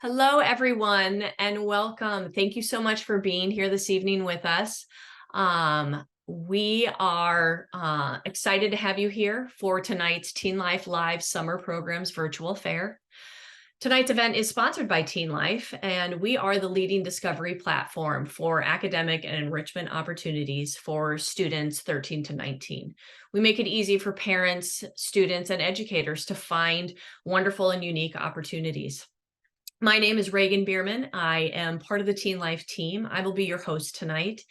Hello, everyone, and welcome. Thank you so much for being here this evening with us. We are excited to have you here for tonight's TeenLife Live Summer Programs Virtual Fair. Tonight's event is sponsored by TeenLife, and we are the leading discovery platform for academic and enrichment opportunities for students 13 to 19. We make it easy for parents, students, and educators to find wonderful and unique opportunities. My name is Reagan Bierman. I am part of the TeenLife team. I will be your host tonight.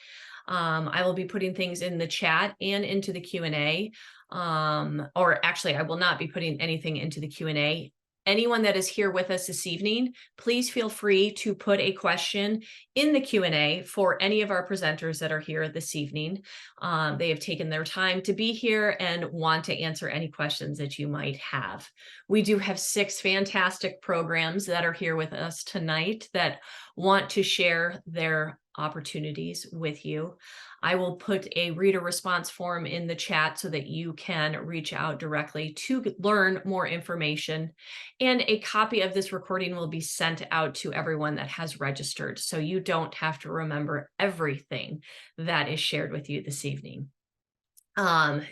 I will be putting things in the chat and into the Q&A. Or actually, I will not be putting anything into the Q&A. Anyone that is here with us this evening, please feel free to put a question in the Q&A for any of our presenters that are here this evening. They have taken their time to be here and want to answer any questions that you might have. We do have 6 fantastic programs that are here with us tonight that want to share their opportunities with you. I will put a reader response form in the chat so that you can reach out directly to learn more information. And a copy of this recording will be sent out to everyone that has registered, so you don't have to remember everything that is shared with you this evening.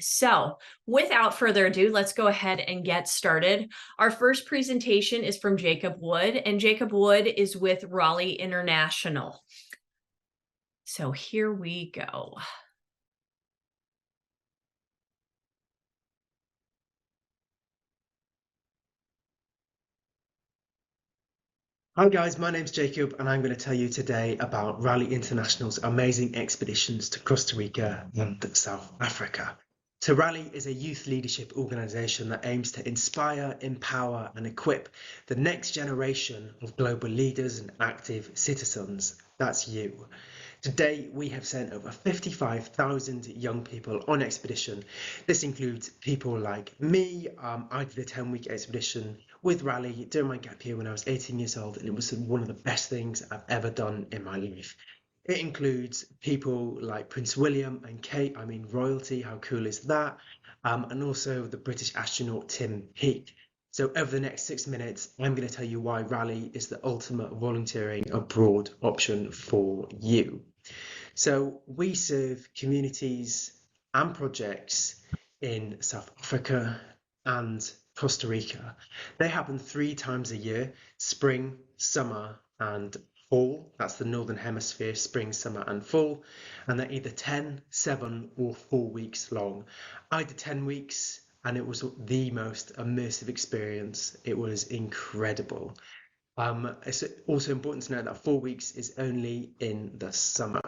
So without further ado, let's go ahead and get started. Our first presentation is from Jacob Wood, and Jacob Wood is with Raleigh International. So here we go. Hi guys, my name's Jacob and I'm going to tell you today about Raleigh International's amazing expeditions to Costa Rica and South Africa. So Raleigh is a youth leadership organisation that aims to inspire, empower and equip the next generation of global leaders and active citizens. That's you. To date, we have sent over 55,000 young people on expedition. This includes people like me. I did a 10-week expedition with Raleigh during my gap year when I was 18 years old, and it was one of the best things I've ever done in my life. It includes people like Prince William and Kate, I mean royalty, how cool is that? And also the British astronaut Tim Peake. So over the next 6 minutes, I'm going to tell you why Raleigh is the ultimate volunteering abroad option for you. So we serve communities and projects in South Africa and Costa Rica. They happen 3 times a year, spring, summer and fall. That's the Northern Hemisphere, spring, summer and fall. And they're either 10, 7 or 4 weeks long. I did 10 weeks and it was the most immersive experience. It was incredible. It's also important to note that 4 weeks is only in the summer.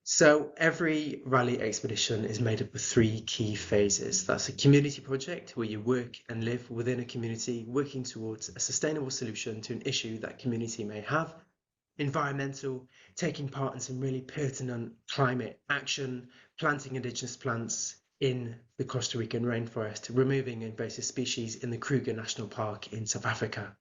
So every Raleigh expedition is made up of 3 key phases. That's a community project where you work and live within a community, working towards a sustainable solution to an issue that community may have. Environmental, taking part in some really pertinent climate action, planting indigenous plants in the Costa Rican rainforest, removing invasive species in the Kruger National Park in South Africa.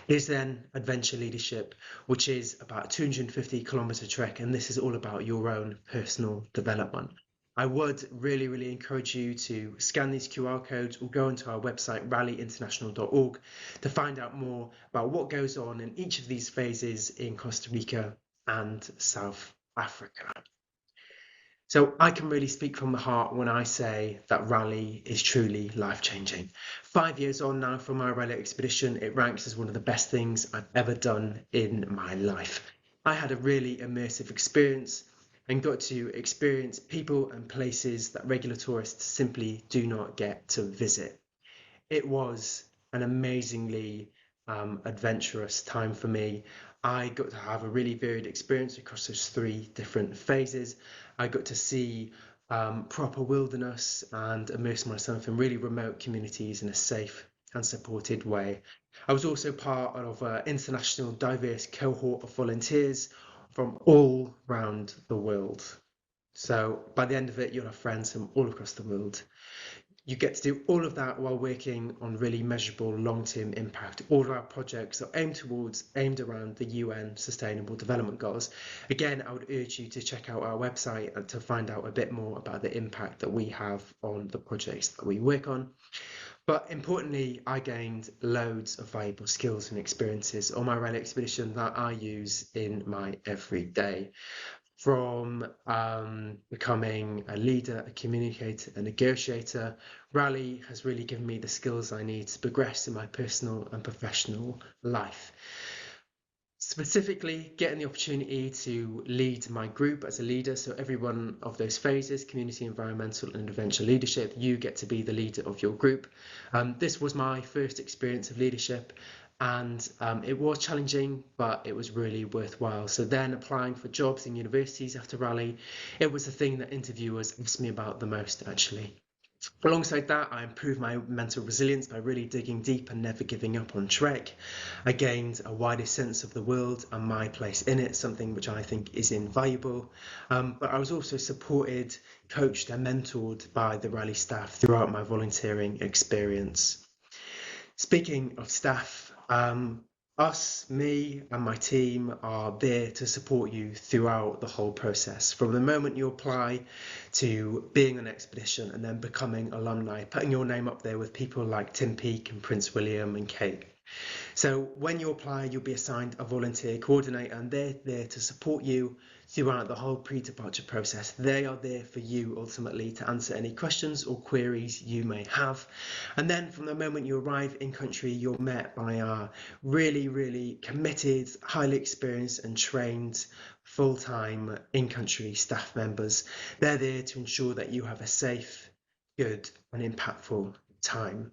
There's then adventure leadership, which is about a 250-kilometer trek, and this is all about your own personal development. I would really encourage you to scan these QR codes or go onto our website, rallyinternational.org, to find out more about what goes on in each of these phases in Costa Rica and South Africa. So I can really speak from the heart when I say that Raleigh is truly life-changing. 5 years on now from my Raleigh expedition, it ranks as one of the best things I've ever done in my life. I had a really immersive experience and got to experience people and places that regular tourists simply do not get to visit. It was an amazingly adventurous time for me. I got to have a really varied experience across those 3 different phases. I got to see proper wilderness and immerse myself in really remote communities in a safe and supported way. I was also part of an international diverse cohort of volunteers from all around the world. So by the end of it, you'll have friends from all across the world. You get to do all of that while working on really measurable long-term impact. All of our projects are aimed around the UN Sustainable Development Goals. Again, I would urge you to check out our website and to find out a bit more about the impact that we have on the projects that we work on. But importantly, I gained loads of valuable skills and experiences on my rally expedition that I use in my everyday. From becoming a leader, a communicator, a negotiator, Rally has really given me the skills I need to progress in my personal and professional life. Specifically, getting the opportunity to lead my group as a leader. So every one of those phases, community, environmental, and adventure leadership, you get to be the leader of your group. This was my first experience of leadership, and it was challenging, but it was really worthwhile. So then applying for jobs in universities after Rally, it was the thing that interviewers asked me about the most, actually. Alongside that, I improved my mental resilience by really digging deep and never giving up on Trek. I gained a wider sense of the world and my place in it, something which I think is invaluable. But I was also supported, coached and mentored by the Rally staff throughout my volunteering experience. Speaking of staff, me and my team are there to support you throughout the whole process. From the moment you apply to being on expedition and then becoming alumni, putting your name up there with people like Tim Peake and Prince William and Kate. So when you apply, you'll be assigned a volunteer coordinator, and they're there to support you throughout the whole pre-departure process. They are there for you ultimately to answer any questions or queries you may have. And then from the moment you arrive in country, you're met by our really, really committed, highly experienced and trained full-time in-country staff members. They're there to ensure that you have a safe, good and impactful time.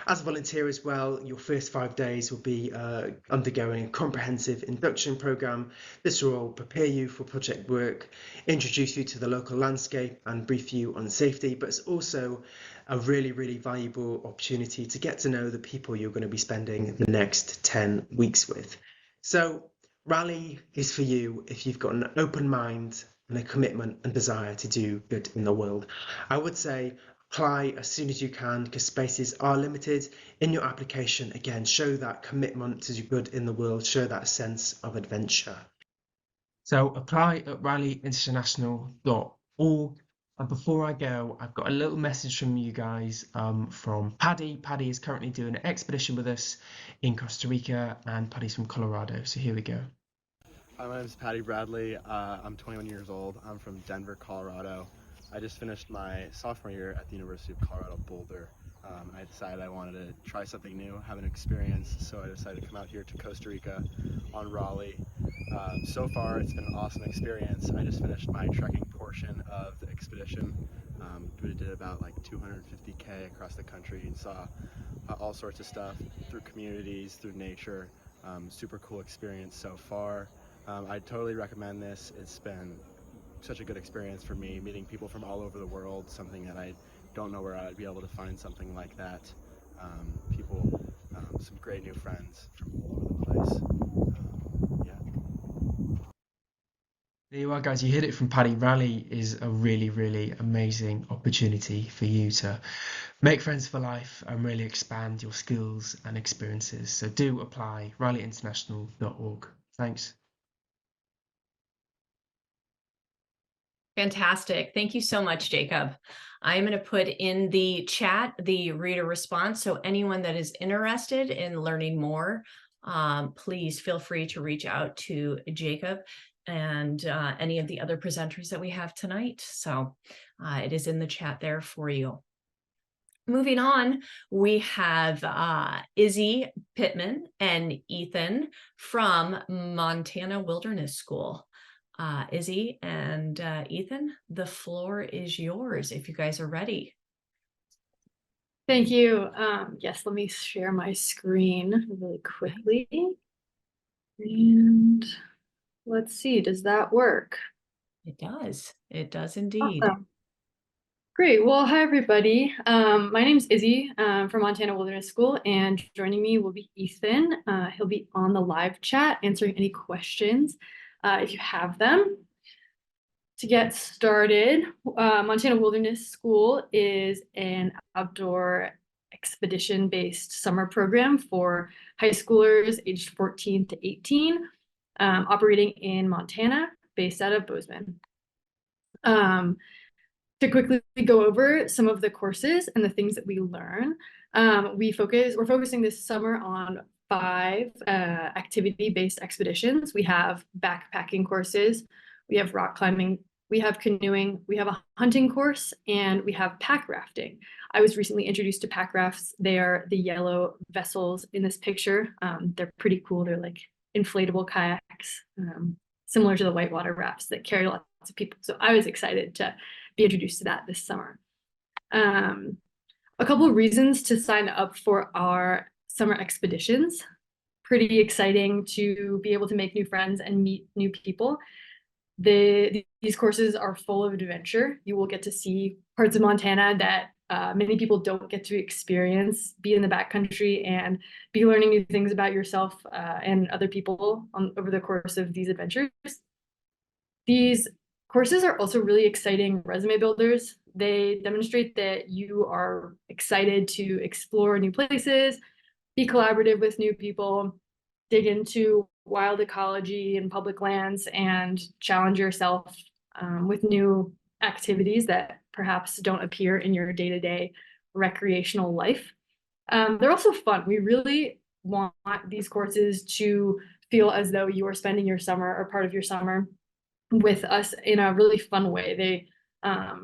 As a volunteer as well, your first 5 days will be undergoing a comprehensive induction program. This will prepare you for project work, introduce you to the local landscape and brief you on safety, but it's also a really, really valuable opportunity to get to know the people you're going to be spending the next 10 weeks with. So Rally is for you if you've got an open mind and a commitment and desire to do good in the world. I would say apply as soon as you can because spaces are limited. In your application, again, show that commitment to do good in the world, show that sense of adventure. So apply at rallyinternational.org. And before I go, I've got a little message from you guys from Paddy. Paddy is currently doing an expedition with us in Costa Rica, and Paddy's from Colorado. So here we go. Hi, my name is Paddy Bradley. I'm 21 years old. I'm from Denver, Colorado. I just finished my sophomore year at the University of Colorado Boulder. I decided I wanted to try something new, have an experience, so I decided to come out here to Costa Rica on Raleigh. So far, it's been an awesome experience. I just finished my trekking portion of the expedition. We did about like 250K across the country and saw all sorts of stuff through communities, through nature. Super cool experience so far. I totally recommend this. It's been such a good experience for me, meeting people from all over the world, something that I don't know where I'd be able to find something like that. Some great new friends from all over the place. There you are, guys. You heard it from Paddy. Rally is a really, really amazing opportunity for you to make friends for life and really expand your skills and experiences. So do apply, rallyinternational.org. Thanks. Fantastic. Thank you so much, Jacob. I'm going to put in the chat the reader response. So anyone that is interested in learning more, please feel free to reach out to Jacob and any of the other presenters that we have tonight. So it is in the chat there for you. Moving on, we have Izzy Pittman and Ethan from Montana Wilderness School. Izzy and Ethan, the floor is yours if you guys are ready. Thank you. Yes, let me share my screen really quickly. And let's see, does that work? It does. It does indeed. Awesome. Great. Well, hi, everybody. My name's Izzy from Montana Wilderness School, and joining me will be Ethan. He'll be on the live chat answering any questions if you have them. To get started, Montana Wilderness School is an outdoor expedition-based summer program for high schoolers aged 14 to 18, operating in Montana, based out of Bozeman. To quickly go over some of the courses and the things that we learn, we're focusing this summer on 5 activity-based expeditions. We have backpacking courses, we have rock climbing, we have canoeing, we have a hunting course, and we have pack rafting. I was recently introduced to pack rafts. They are the yellow vessels in this picture. They're pretty cool. They're like inflatable kayaks, similar to the whitewater rafts that carry lots of people. So I was excited to be introduced to that this summer. A couple of reasons to sign up for our summer expeditions. Pretty exciting to be able to make new friends and meet new people. These courses are full of adventure. You will get to see parts of Montana that many people don't get to experience, be in the backcountry and be learning new things about yourself and other people over the course of these adventures. These courses are also really exciting resume builders. They demonstrate that you are excited to explore new places, be collaborative with new people, dig into wild ecology and public lands, and challenge yourself with new activities that perhaps don't appear in your day-to-day recreational life. They're also fun. We really want these courses to feel as though you are spending your summer or part of your summer with us in a really fun way. They are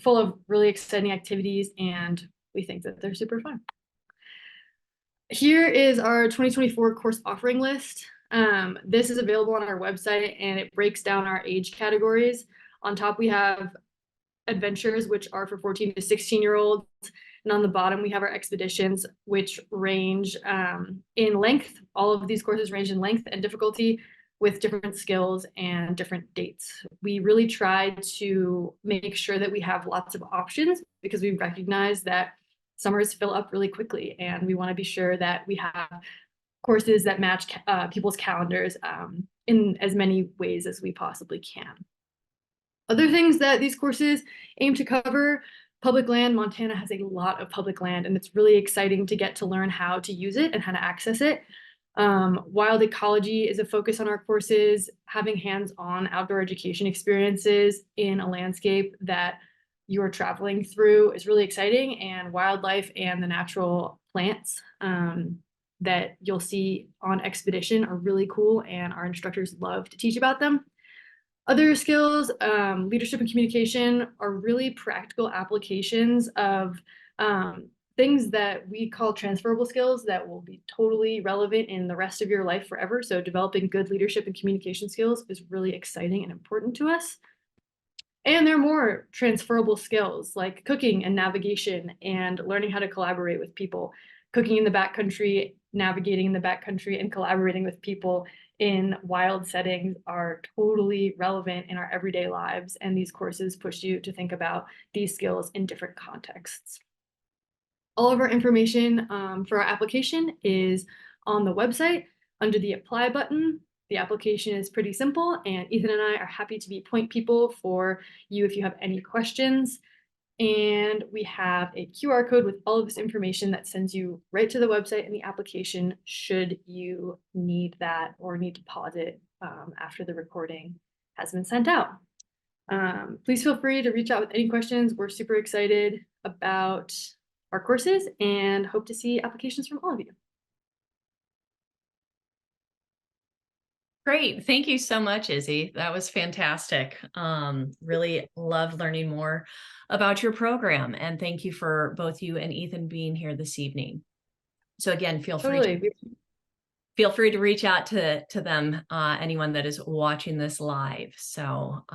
full of really exciting activities, and we think that they're super fun. Here is our 2024 course offering list. This is available on our website, and it breaks down our age categories. On top, we have adventures, which are for 14 to 16-year-olds. And on the bottom, we have our expeditions, which range in length. All of these courses range in length and difficulty with different skills and different dates. We really try to make sure that we have lots of options because we recognize that summers fill up really quickly, and we want to be sure that we have courses that match people's calendars in as many ways as we possibly can. Other things that these courses aim to cover: public land. Montana has a lot of public land, and it's really exciting to get to learn how to use it and how to access it. Wild ecology is a focus on our courses. Having hands-on outdoor education experiences in a landscape that you are traveling through is really exciting, and wildlife and the natural plants that you'll see on expedition are really cool, and our instructors love to teach about them. Other skills, leadership and communication, are really practical applications of things that we call transferable skills that will be totally relevant in the rest of your life forever. So developing good leadership and communication skills is really exciting and important to us. And there are more transferable skills like cooking and navigation and learning how to collaborate with people. Cooking in the backcountry, navigating in the backcountry, and collaborating with people in wild settings are totally relevant in our everyday lives, and these courses push you to think about these skills in different contexts. All of our information for our application is on the website under the Apply button. The application is pretty simple, and Ethan and I are happy to be point people for you if you have any questions. And we have a QR code with all of this information that sends you right to the website and the application should you need that or need to pause it after the recording has been sent out. Please feel free to reach out with any questions. We're super excited about our courses and hope to see applications from all of you. Great. Thank you so much, Izzy. That was fantastic. Really love learning more about your program. And thank you for both you and Ethan being here this evening. So again, feel free to reach out to them, anyone that is watching this live. So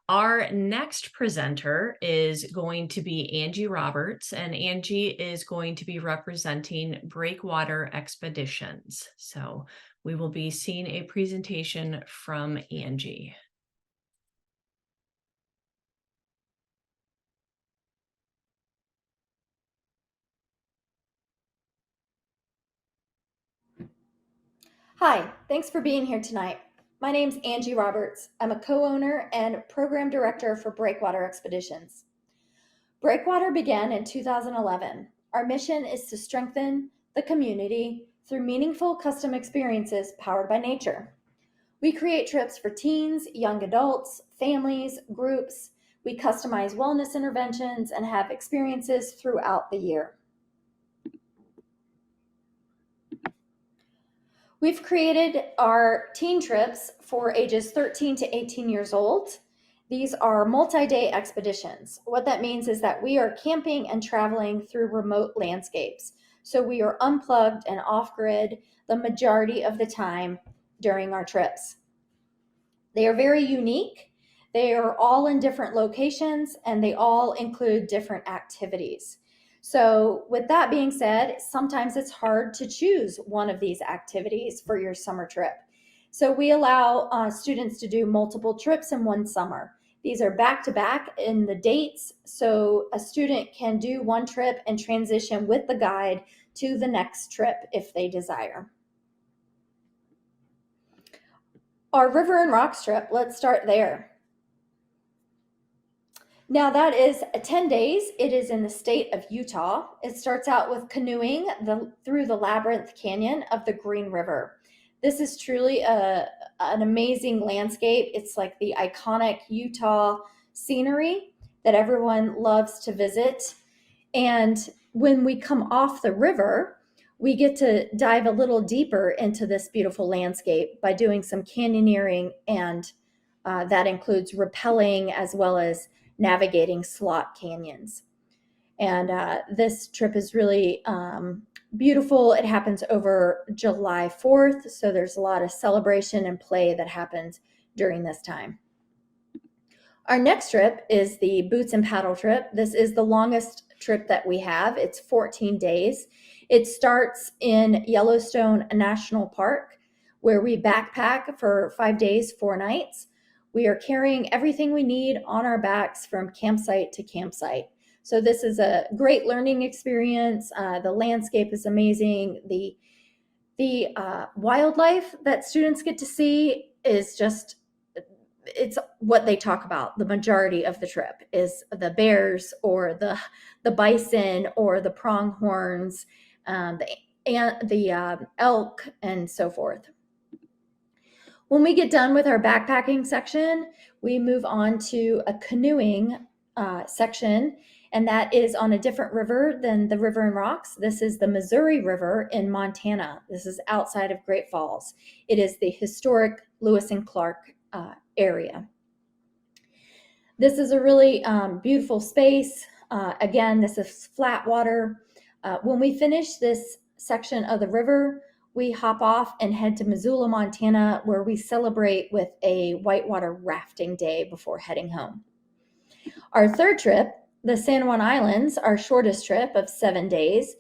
our next presenter is going to be Angie Roberts, and Angie is going to be representing Breakwater Expeditions. So we will be seeing a presentation from Angie. Hi, thanks for being here tonight. My name's Angie Roberts. I'm a co-owner and program director for Breakwater Expeditions. Breakwater began in 2011. Our mission is to strengthen the community through meaningful custom experiences powered by nature. We create trips for teens, young adults, families, groups. We customize wellness interventions and have experiences throughout the year. We've created our teen trips for ages 13 to 18 years old. These are multi-day expeditions. What that means is that we are camping and traveling through remote landscapes. So we are unplugged and off-grid the majority of the time during our trips. They are very unique. They are all in different locations and they all include different activities. So with that being said, sometimes it's hard to choose one of these activities for your summer trip. So we allow students to do multiple trips in one summer. These are back-to-back in the dates, so a student can do one trip and transition with the guide to the next trip if they desire. Our River and Rocks trip, let's start there. Now that is 10 days. It is in the state of Utah. It starts out with canoeing through the Labyrinth Canyon of the Green River. This is truly an amazing landscape. It's like the iconic Utah scenery that everyone loves to visit. And when we come off the river, we get to dive a little deeper into this beautiful landscape by doing some canyoneering, and that includes rappelling as well as navigating slot canyons. And this trip is really beautiful. It happens over July 4th, so there's a lot of celebration and play that happens during this time. Our next trip is the Boots and Paddle trip. This is the longest trip that we have. It's 14 days. It starts in Yellowstone National Park, where we backpack for 5 days, 4 nights. We are carrying everything we need on our backs from campsite to campsite. So this is a great learning experience. The landscape is amazing. The wildlife that students get to see is just, it's what they talk about. The majority of the trip is the bears or the bison or the pronghorns, the elk, and so forth. When we get done with our backpacking section, we move on to a canoeing section, and that is on a different river than the River and Rocks. This is the Missouri River in Montana. This is outside of Great Falls. It is the historic Lewis and Clark area. This is a really beautiful space. Again, this is flat water. When we finish this section of the river, we hop off and head to Missoula, Montana, where we celebrate with a whitewater rafting day before heading home. Our third trip, the San Juan Islands, our shortest trip of 7 days.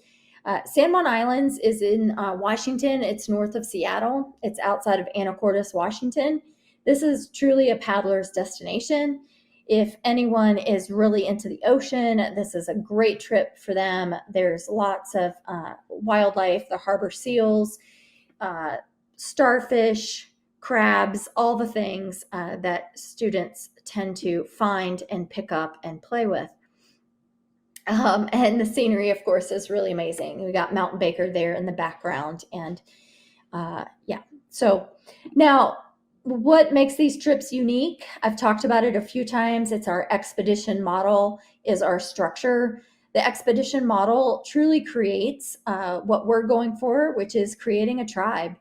San Juan Islands is in Washington. It's north of Seattle. It's outside of Anacortes, Washington. This is truly a paddler's destination. If anyone is really into the ocean, this is a great trip for them. There's lots of wildlife, the harbor seals, starfish, crabs, all the things that students tend to find and pick up and play with. And the scenery, of course, is really amazing. We got Mountain Baker there in the background. And yeah, so now, what makes these trips unique? I've talked about it a few times. It's our expedition model is our structure. The expedition model truly creates what we're going for, which is creating a tribe.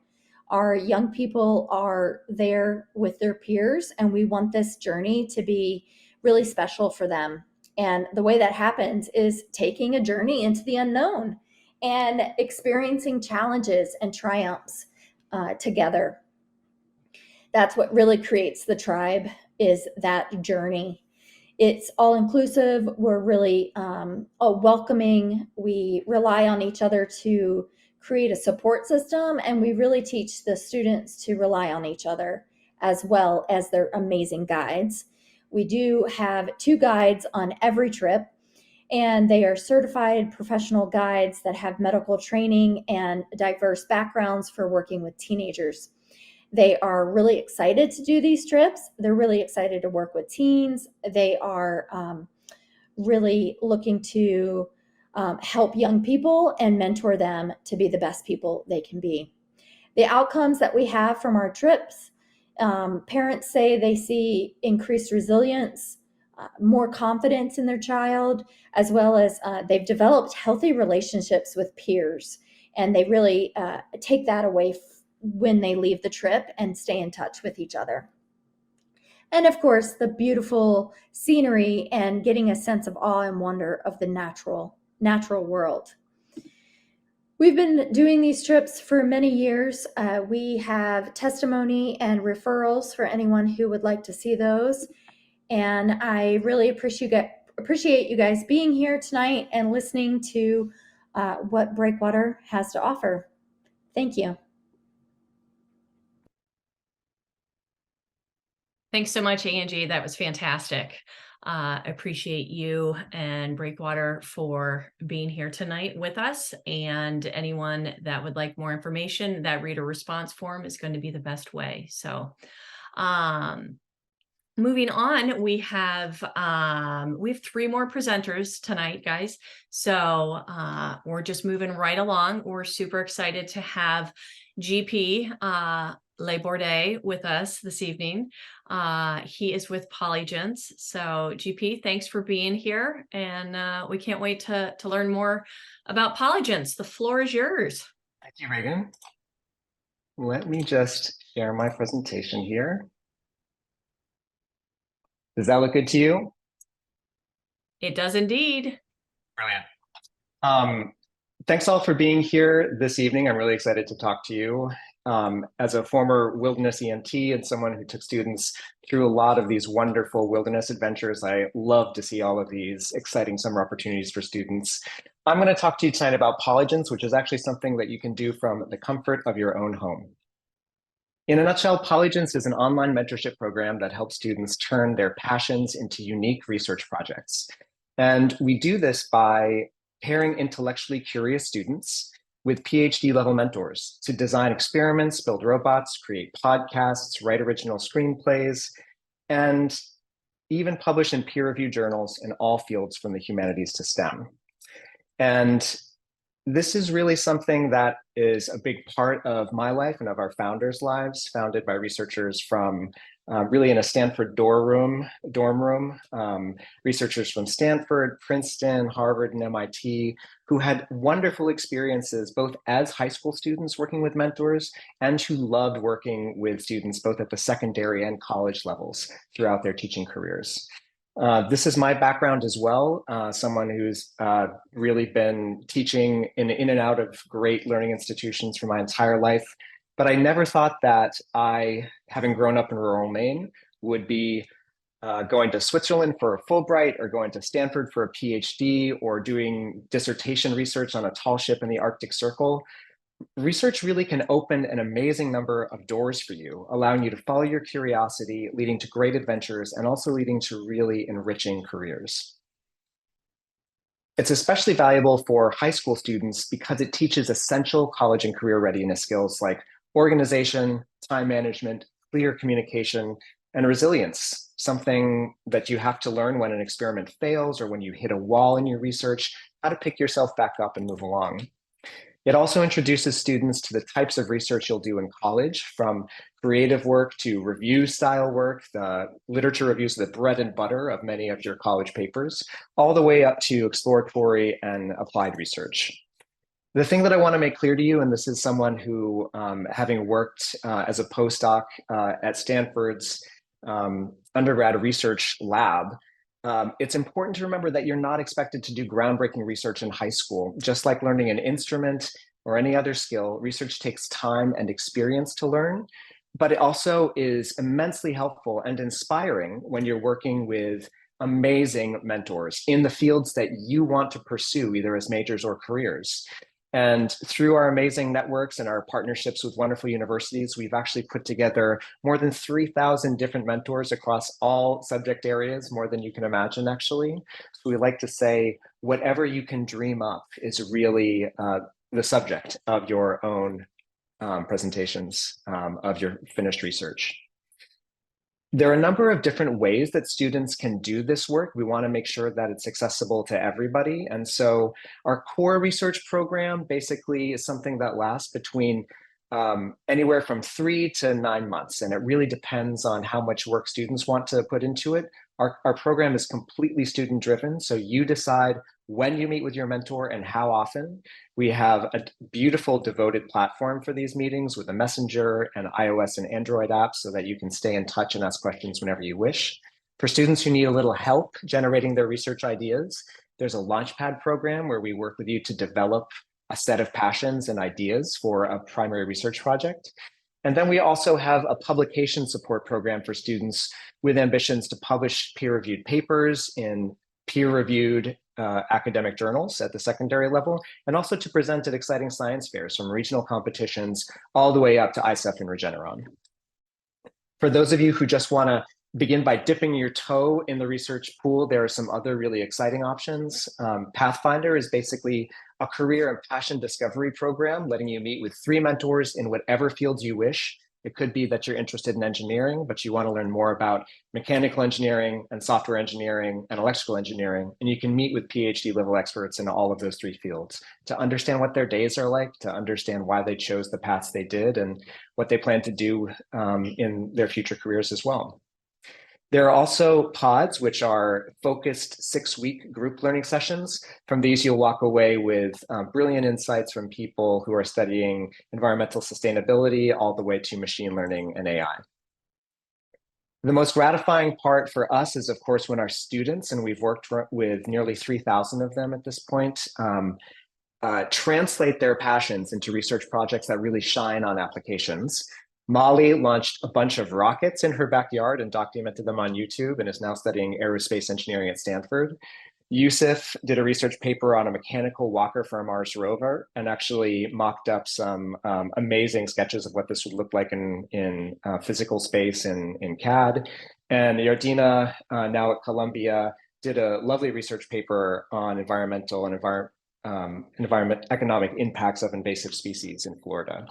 Our young people are there with their peers, and we want this journey to be really special for them. And the way that happens is taking a journey into the unknown and experiencing challenges and triumphs together. That's what really creates the tribe, is that journey. It's all inclusive. We're really welcoming. We rely on each other to create a support system, and we really teach the students to rely on each other as well as their amazing guides. We do have 2 guides on every trip, and they are certified professional guides that have medical training and diverse backgrounds for working with teenagers. They are really excited to do these trips. They're really excited to work with teens. They are really looking to help young people and mentor them to be the best people they can be. The outcomes that we have from our trips, parents say they see increased resilience, more confidence in their child, as well as they've developed healthy relationships with peers. And they really take that away when they leave the trip and stay in touch with each other. And of course, the beautiful scenery and getting a sense of awe and wonder of the natural world. We've been doing these trips for many years. We have testimony and referrals for anyone who would like to see those. And I really appreciate you guys being here tonight and listening to what Breakwater has to offer. Thank you. Thanks so much, Angie. That was fantastic. Appreciate you and Breakwater for being here tonight with us. And anyone that would like more information, that reader response form is going to be the best way. So, moving on, we have 3 more presenters tonight, guys. So we're just moving right along. We're super excited to have GP Le Bourdet with us this evening. He is with Polygens. So GP, thanks for being here. And we can't wait to learn more about Polygens. The floor is yours. Thank you, Reagan. Let me just share my presentation here. Does that look good to you? It does indeed. Brilliant. Thanks all for being here this evening. I'm really excited to talk to you. As a former wilderness EMT and someone who took students through a lot of these wonderful wilderness adventures, I love to see all of these exciting summer opportunities for students. I'm going to talk to you tonight about Polygens, which is actually something that you can do from the comfort of your own home. In a nutshell, Polygens is an online mentorship program that helps students turn their passions into unique research projects. And we do this by pairing intellectually curious students with PhD level mentors to design experiments, build robots, create podcasts, write original screenplays, and even publish in peer-reviewed journals in all fields from the humanities to STEM. And this is really something that is a big part of my life and of our founders' lives, founded by researchers from really in a Stanford dorm room, researchers from Stanford, Princeton, Harvard, and MIT, who had wonderful experiences both as high school students working with mentors and who loved working with students both at the secondary and college levels throughout their teaching careers. This is my background as well, someone who's really been teaching in and out of great learning institutions for my entire life. But I never thought that I, having grown up in rural Maine, would be going to Switzerland for a Fulbright or going to Stanford for a PhD or doing dissertation research on a tall ship in the Arctic Circle. Research really can open an amazing number of doors for you, allowing you to follow your curiosity, leading to great adventures, and also leading to really enriching careers. It's especially valuable for high school students because it teaches essential college and career readiness skills like organization, time management, clear communication, and resilience, something that you have to learn when an experiment fails or when you hit a wall in your research, how to pick yourself back up and move along. It also introduces students to the types of research you'll do in college, from creative work to review style work. The literature reviews are the bread and butter of many of your college papers, all the way up to exploratory and applied research. The thing that I want to make clear to you, and this is someone who, having worked as a postdoc at Stanford's undergrad research lab, it's important to remember that you're not expected to do groundbreaking research in high school. Just like learning an instrument or any other skill, research takes time and experience to learn, but it also is immensely helpful and inspiring when you're working with amazing mentors in the fields that you want to pursue, either as majors or careers. And through our amazing networks and our partnerships with wonderful universities, we've actually put together more than 3,000 different mentors across all subject areas, more than you can imagine, actually. So we like to say, whatever you can dream up is really the subject of your own presentations of your finished research. There are a number of different ways that students can do this work. We want to make sure that it's accessible to everybody. And so our core research program basically is something that lasts between anywhere from 3 to 9 months. And it really depends on how much work students want to put into it. Our program is completely student driven. So you decide when you meet with your mentor and how often. We have a beautiful devoted platform for these meetings with a messenger and iOS and Android apps so that you can stay in touch and ask questions whenever you wish. For students who need a little help generating their research ideas, there's a Launchpad program where we work with you to develop a set of passions and ideas for a primary research project. And then we also have a publication support program for students with ambitions to publish peer-reviewed papers in peer-reviewed academic journals at the secondary level, and also to present at exciting science fairs from regional competitions all the way up to ISEF and Regeneron. For those of you who just want to begin by dipping your toe in the research pool, there are some other really exciting options. Pathfinder is basically a career and passion discovery program, letting you meet with 3 mentors in whatever fields you wish. It could be that you're interested in engineering, but you want to learn more about mechanical engineering and software engineering and electrical engineering. And you can meet with PhD level experts in all of those 3 fields to understand what their days are like, to understand why they chose the paths they did and what they plan to do in their future careers as well. There are also pods, which are focused 6-week group learning sessions. From these, you'll walk away with brilliant insights from people who are studying environmental sustainability all the way to machine learning and AI. The most gratifying part for us is, of course, when our students, and we've worked with nearly 3,000 of them at this point, translate their passions into research projects that really shine on applications. Molly launched a bunch of rockets in her backyard and documented them on YouTube and is now studying aerospace engineering at Stanford. Yusuf did a research paper on a mechanical walker for a Mars rover and actually mocked up some amazing sketches of what this would look like in physical space in CAD. And Yardina, now at Columbia, did a lovely research paper on environmental and economic impacts of invasive species in Florida.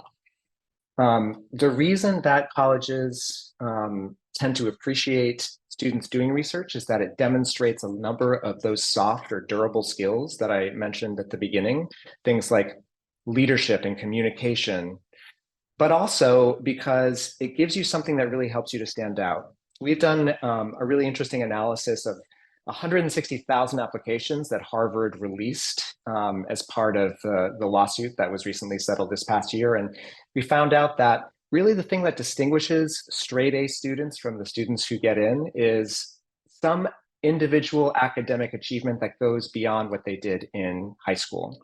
The reason that colleges tend to appreciate students doing research is that it demonstrates a number of those soft or durable skills that I mentioned at the beginning, things like leadership and communication, but also because it gives you something that really helps you to stand out. We've done a really interesting analysis of 160,000 applications that Harvard released as part of the lawsuit that was recently settled this past year. And we found out that really the thing that distinguishes straight A students from the students who get in is some individual academic achievement that goes beyond what they did in high school.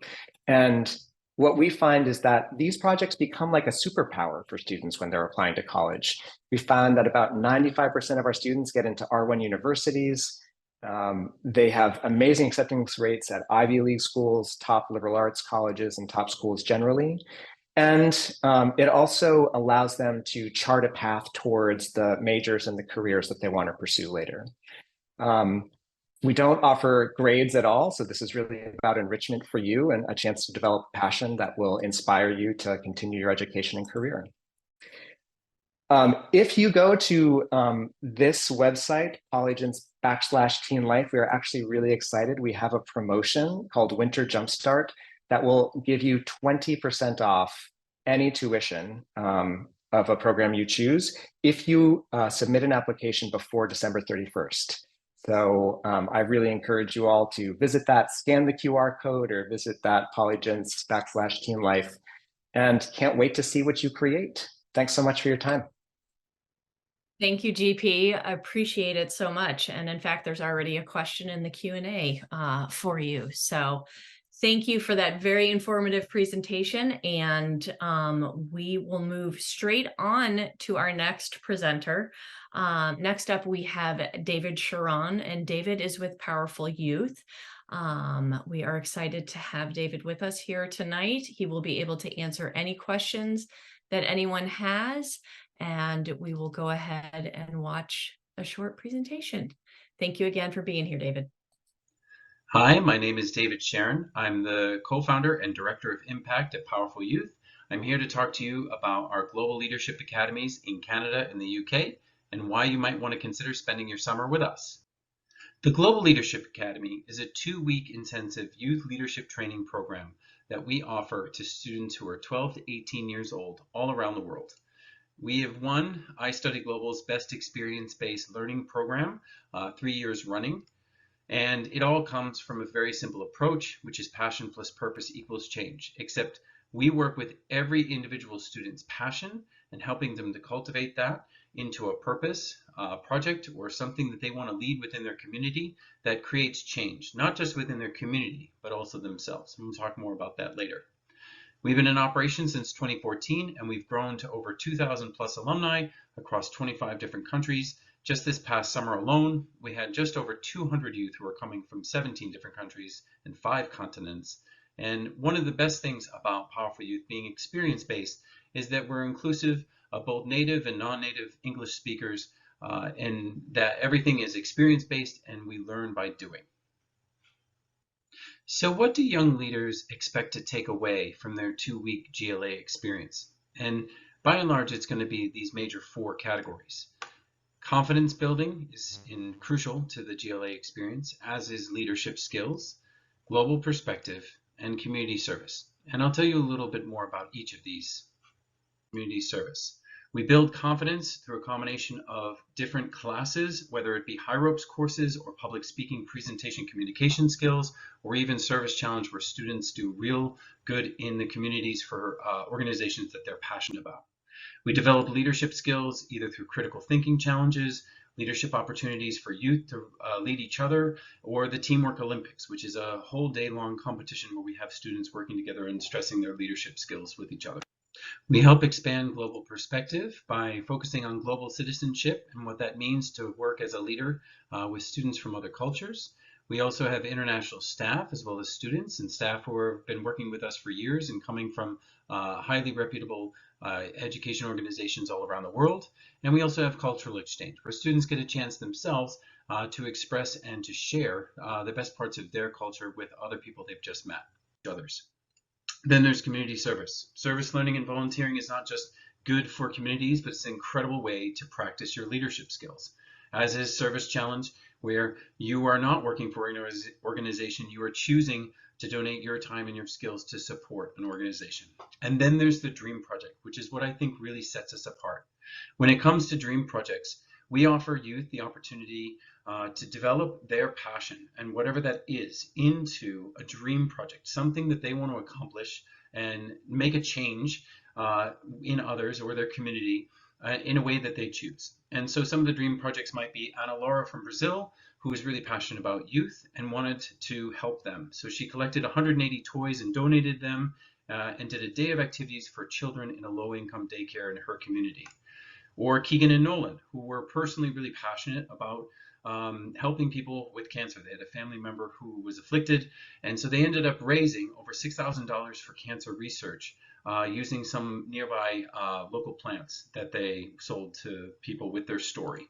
And what we find is that these projects become like a superpower for students when they're applying to college. We found that about 95% of our students get into R1 universities. They have amazing acceptance rates at Ivy League schools, top liberal arts colleges, and top schools generally. And it also allows them to chart a path towards the majors and the careers that they want to pursue later. We don't offer grades at all, so this is really about enrichment for you and a chance to develop passion that will inspire you to continue your education and career. If you go to this website, Polygens/TeenLife, we are actually really excited. We have a promotion called Winter Jumpstart that will give you 20% off any tuition of a program you choose if you submit an application before December 31st. So I really encourage you all to visit that, scan the QR code, or visit that Polygens/TeenLife, and can't wait to see what you create. Thanks so much for your time. Thank you, GP. I appreciate it so much. And in fact, there's already a question in the Q&A for you. So thank you for that very informative presentation. And we will move straight on to our next presenter. Next up, we have David Sharon, and David is with Powerful Youth. We are excited to have David with us here tonight. He will be able to answer any questions that anyone has, and we will go ahead and watch a short presentation. Thank you again for being here, David. Hi, my name is David Sharon. I'm the co-founder and director of impact at Powerful Youth. I'm here to talk to you about our Global Leadership Academies in Canada and the UK and why you might want to consider spending your summer with us. The Global Leadership Academy is a 2-week intensive youth leadership training program that we offer to students who are 12 to 18 years old all around the world. We have won iStudy Global's Best Experience-Based Learning Program 3 years running, and it all comes from a very simple approach, which is passion plus purpose equals change, except we work with every individual student's passion and helping them to cultivate that into a purpose, project, or something that they want to lead within their community that creates change, not just within their community, but also themselves. We'll talk more about that later. We've been in operation since 2014, and we've grown to over 2,000 plus alumni across 25 different countries. Just this past summer alone, we had just over 200 youth who are coming from 17 different countries and 5 continents. And one of the best things about Powerful Youth being experience-based is that we're inclusive of both native and non-native English speakers, and that everything is experience-based and we learn by doing. So what do young leaders expect to take away from their 2-week GLA experience? And by and large, it's going to be these major 4 categories. Confidence building is crucial to the GLA experience, as is leadership skills, global perspective, and community service. And I'll tell you a little bit more about each of these. Community service. We build confidence through a combination of different classes, whether it be high ropes courses or public speaking, presentation, communication skills, or even service challenge where students do real good in the communities for organizations that they're passionate about. We develop leadership skills either through critical thinking challenges, leadership opportunities for youth to lead each other, or the Teamwork Olympics, which is a whole day-long competition where we have students working together and stressing their leadership skills with each other. We help expand global perspective by focusing on global citizenship and what that means to work as a leader with students from other cultures. We also have international staff as well as students and staff who have been working with us for years and coming from highly reputable education organizations all around the world. And we also have cultural exchange, where students get a chance themselves to express and to share the best parts of their culture with other people they've just met, others. Then there's community service. Service learning and volunteering is not just good for communities, but it's an incredible way to practice your leadership skills. As is Service Challenge, where you are not working for an organization, you are choosing to donate your time and your skills to support an organization. And then there's the Dream Project, which is what I think really sets us apart. When it comes to dream projects, we offer youth the opportunity to develop their passion and whatever that is into a dream project, something that they want to accomplish and make a change in others or their community in a way that they choose. And so some of the dream projects might be Ana Laura from Brazil, who is really passionate about youth and wanted to help them. So she collected 180 toys and donated them and did a day of activities for children in a low-income daycare in her community. Or Keegan and Nolan, who were personally really passionate about helping people with cancer. They had a family member who was afflicted, and so they ended up raising over $6,000 for cancer research using some nearby local plants that they sold to people with their story.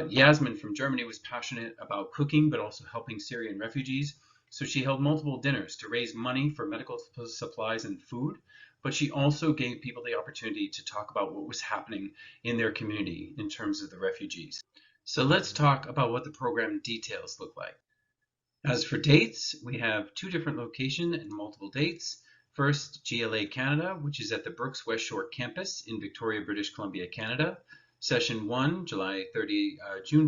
Yasmin from Germany was passionate about cooking, but also helping Syrian refugees. So she held multiple dinners to raise money for medical supplies and food, but she also gave people the opportunity to talk about what was happening in their community in terms of the refugees. So let's talk about what the program details look like. As for dates, we have 2 different locations and multiple dates. First, GLA Canada, which is at the Brooks West Shore campus in Victoria, British Columbia, Canada. Session 1, June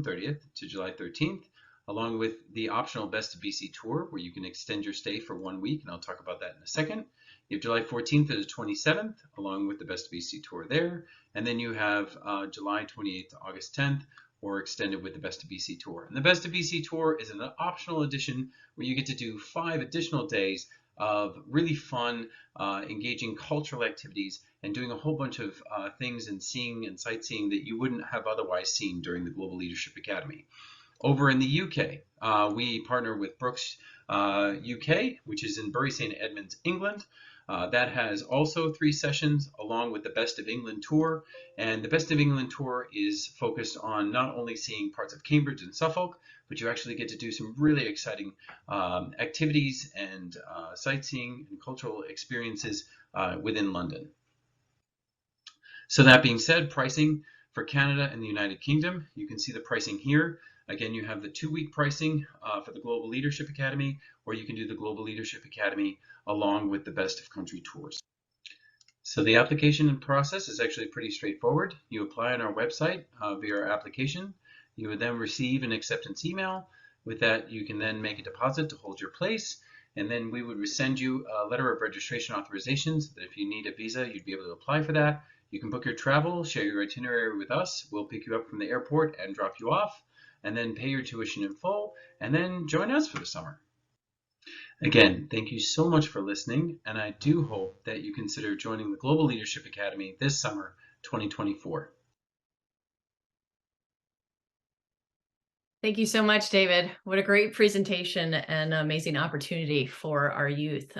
30th to July 13th, along with the optional Best of BC tour, where you can extend your stay for 1 week, and I'll talk about that in a second. You have July 14th to the 27th, along with the Best of BC tour there. And then you have July 28th to August 10th, or extended with the Best of BC tour. And the Best of BC tour is an optional edition where you get to do 5 additional days of really fun, engaging cultural activities and doing a whole bunch of things and seeing and sightseeing that you wouldn't have otherwise seen during the Global Leadership Academy. Over in the UK, we partner with Brooks UK, which is in Bury St. Edmunds, England. That has also 3 sessions along with the Best of England tour. And the Best of England tour is focused on not only seeing parts of Cambridge and Suffolk, but you actually get to do some really exciting activities and sightseeing and cultural experiences within London. So that being said, pricing for Canada and the United Kingdom, you can see the pricing here. Again, you have the 2-week pricing for the Global Leadership Academy, or you can do the Global Leadership Academy along with the Best of Country tours. So the application process is actually pretty straightforward. You apply on our website via our application. You would then receive an acceptance email. With that, you can then make a deposit to hold your place. And then we would send you a letter of registration authorizations that if you need a visa, you'd be able to apply for that. You can book your travel, share your itinerary with us. We'll pick you up from the airport and drop you off, and then pay your tuition in full, and then join us for the summer. Again, thank you so much for listening, and I do hope that you consider joining the Global Leadership Academy this summer, 2024. Thank you so much, David. What a great presentation and amazing opportunity for our youth.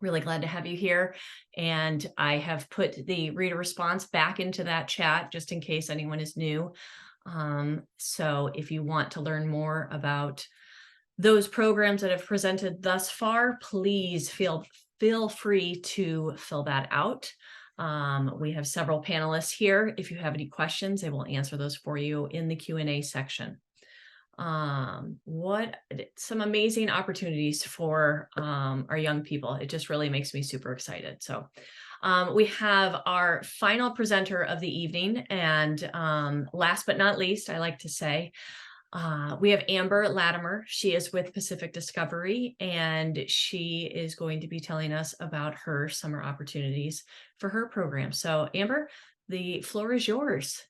Really glad to have you here. And I have put the reader response back into that chat just in case anyone is new. So if you want to learn more about those programs that have presented thus far, please feel free to fill that out. We have several panelists here. If you have any questions, they will answer those for you in the Q&A section. What some amazing opportunities for our young people. It just really makes me super excited. So we have our final presenter of the evening, and last but not least, I like to say, we have Amber Latimer. She is with Pacific Discovery, and she is going to be telling us about her summer opportunities for her program. So Amber, the floor is yours.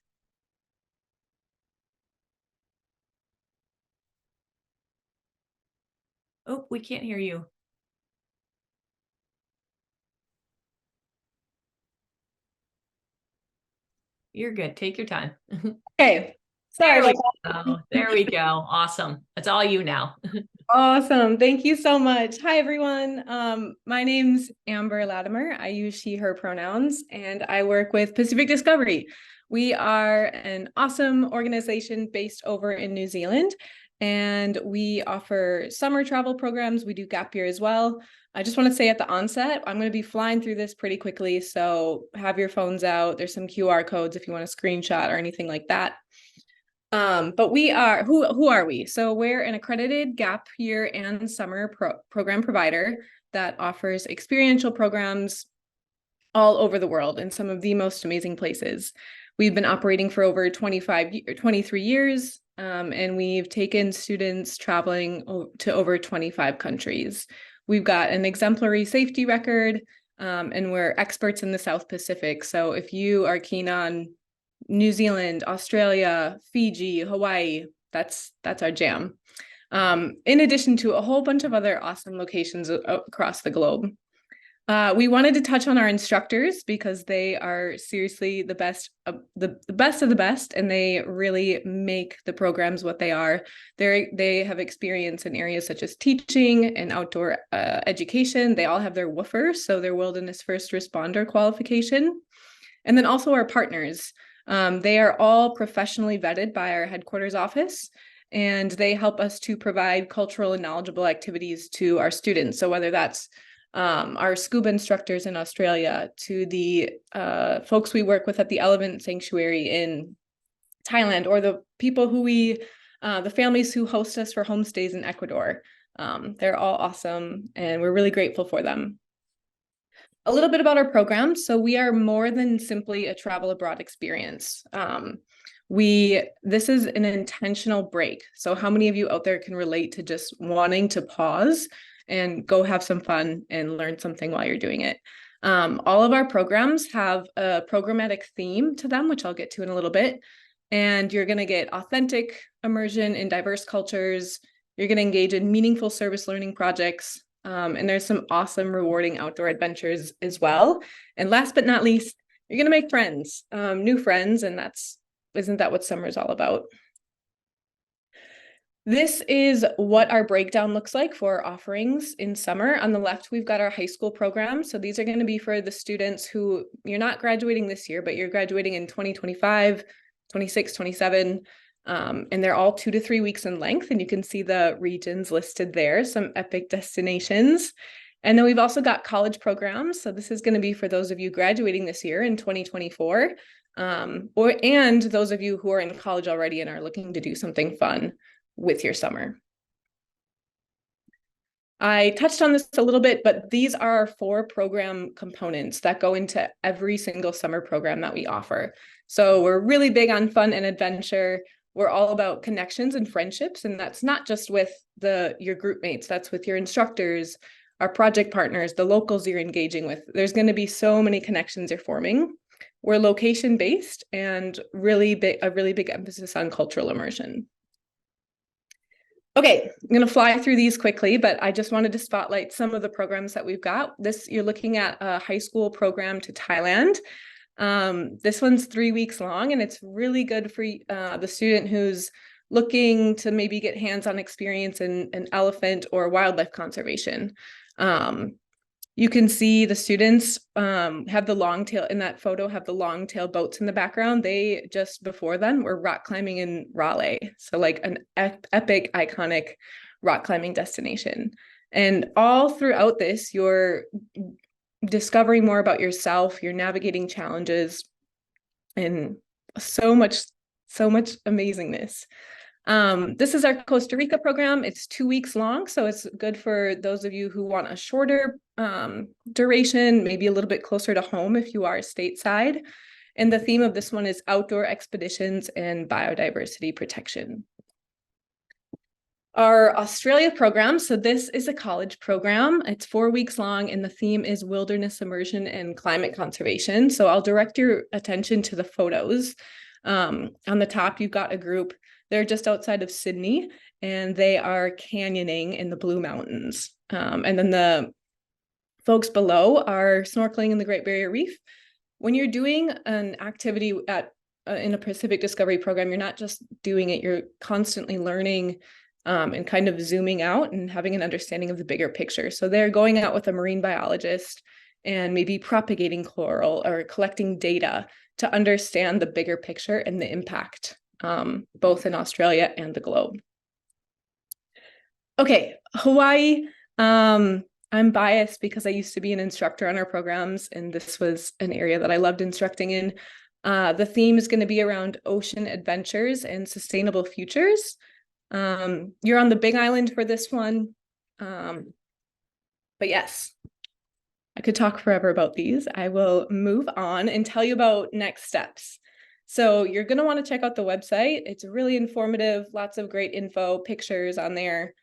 Oh, we can't hear you. You're good. Take your time. Okay. Sorry about Oh, there we go. Awesome. It's all you now. Awesome. Thank you so much. Hi, everyone. My name's Amber Latimer. I use she, her pronouns, and I work with Pacific Discovery. We are an awesome organization based over in New Zealand, and we offer summer travel programs. We do gap year as well. I just want to say at the onset, I'm going to be flying through this pretty quickly, so have your phones out. There's some QR codes if you want to screenshot or anything like that. But we are, who are we? So we're an accredited gap year and summer program provider that offers experiential programs all over the world in some of the most amazing places. We've been operating for over 23 years, and we've taken students traveling to over 25 countries. We've got an exemplary safety record, and we're experts in the South Pacific. So if you are keen on New Zealand, Australia, Fiji, Hawaii, that's our jam. In addition to a whole bunch of other awesome locations across the globe. We wanted to touch on our instructors because they are seriously the best of the best, and they really make the programs what they are. They have experience in areas such as teaching and outdoor education. They all have their WWOOFer, so their Wilderness First Responder qualification. And then also our partners. They are all professionally vetted by our headquarters office, and they help us to provide cultural and knowledgeable activities to our students. So whether that's our scuba instructors in Australia, to the folks we work with at the Elephant Sanctuary in Thailand, or the people who the families who host us for homestays in Ecuador. They're all awesome, and we're really grateful for them. A little bit about our program. So we are more than simply a travel abroad experience. This is an intentional break. So how many of you out there can relate to just wanting to pause and go have some fun and learn something while you're doing it? All of our programs have a programmatic theme to them, which I'll get to in a little bit. And you're going to get authentic immersion in diverse cultures. You're going to engage in meaningful service learning projects. And there's some awesome, rewarding outdoor adventures as well. And last but not least, you're going to make friends, new friends. And isn't that what summer is all about? This is what our breakdown looks like for our offerings in summer. On the left, we've got our high school program. So these are going to be for the students who you're not graduating this year, but you're graduating in 2025, 26, 27. And they're all 2 to 3 weeks in length. And you can see the regions listed there, some epic destinations. And then we've also got college programs. So this is going to be for those of you graduating this year in 2024, and those of you who are in college already and are looking to do something fun with your summer. I touched on this a little bit, but these are our 4 program components that go into every single summer program that we offer. So we're really big on fun and adventure. We're all about connections and friendships, and that's not just with your group mates, that's with your instructors, our project partners, the locals you're engaging with. There's going to be so many connections you're forming. We're location-based and a really big emphasis on cultural immersion. Okay, I'm going to fly through these quickly, but I just wanted to spotlight some of the programs that we've got. You're looking at a high school program to Thailand. This one's 3 weeks long, and it's really good for the student who's looking to maybe get hands-on experience in elephant or wildlife conservation. You can see the students have the long tail in that photo, have the long tail boats in the background. They just before then were rock climbing in Raleigh. So like an epic, iconic rock climbing destination. And all throughout this, you're discovering more about yourself, you're navigating challenges, and so much amazingness. This is our Costa Rica program. It's 2 weeks long, so it's good for those of you who want a shorter duration, maybe a little bit closer to home if you are stateside. And the theme of this one is outdoor expeditions and biodiversity protection. Our Australia program, so this is a college program. It's 4 weeks long, and the theme is wilderness immersion and climate conservation. So I'll direct your attention to the photos. On the top, you've got a group. They're just outside of Sydney, and they are canyoning in the Blue Mountains. And then the folks below are snorkeling in the Great Barrier Reef. When you're doing an activity in a Pacific Discovery program, you're not just doing it, you're constantly learning and kind of zooming out and having an understanding of the bigger picture. So they're going out with a marine biologist and maybe propagating coral or collecting data to understand the bigger picture and the impact, both in Australia and the globe. Okay, Hawaii. I'm biased because I used to be an instructor on our programs, and this was an area that I loved instructing in. The theme is going to be around ocean adventures and sustainable futures. You're on the Big Island for this one. But yes, I could talk forever about these. I will move on and tell you about next steps. So you're going to want to check out the website. It's really informative, lots of great info, pictures on there.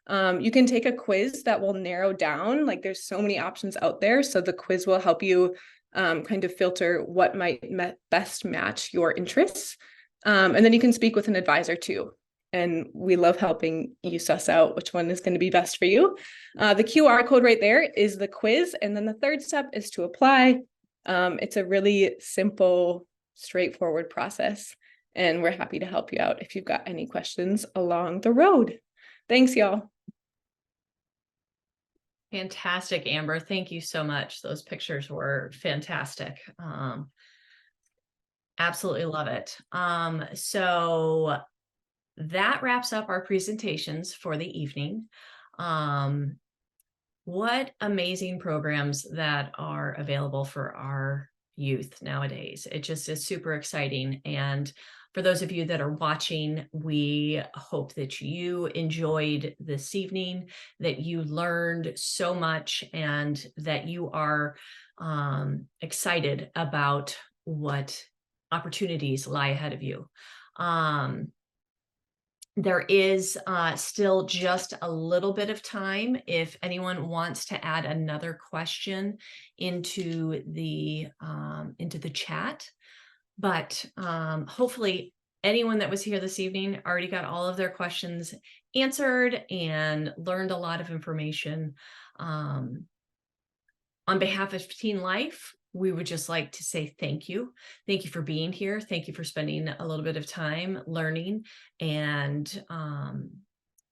You can take a quiz that will narrow down, like there's so many options out there. So the quiz will help you kind of filter what might best match your interests. And then you can speak with an advisor too. And we love helping you suss out which one is going to be best for you. The QR code right there is the quiz. And then the third step is to apply. It's a really simple, straightforward process. And we're happy to help you out if you've got any questions along the road. Thanks, y'all. Fantastic, Amber. Thank you so much. Those pictures were fantastic. Absolutely love it. So that wraps up our presentations for the evening. What amazing programs that are available for our youth nowadays. It just is super exciting. And for those of you that are watching, we hope that you enjoyed this evening, that you learned so much, and that you are excited about what opportunities lie ahead of you. There is still just a little bit of time if anyone wants to add another question into the chat. But hopefully anyone that was here this evening already got all of their questions answered and learned a lot of information. On behalf of TeenLife, we would just like to say thank you. Thank you for being here. Thank you for spending a little bit of time learning and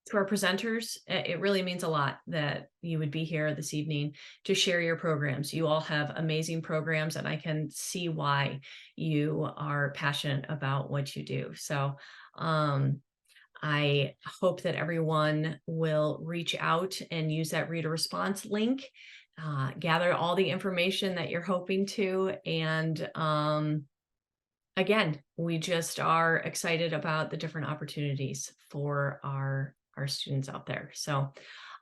to our presenters, it really means a lot that you would be here this evening to share your programs. You all have amazing programs, and I can see why you are passionate about what you do. So I hope that everyone will reach out and use that reader response link, gather all the information that you're hoping to, and again, we just are excited about the different opportunities for our students out there. So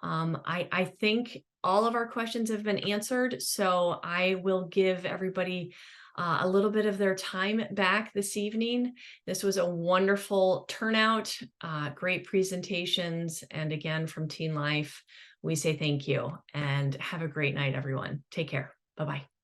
I think all of our questions have been answered. So I will give everybody a little bit of their time back this evening. This was a wonderful turnout, great presentations. And again, from TeenLife, we say thank you and have a great night, everyone. Take care. Bye-bye.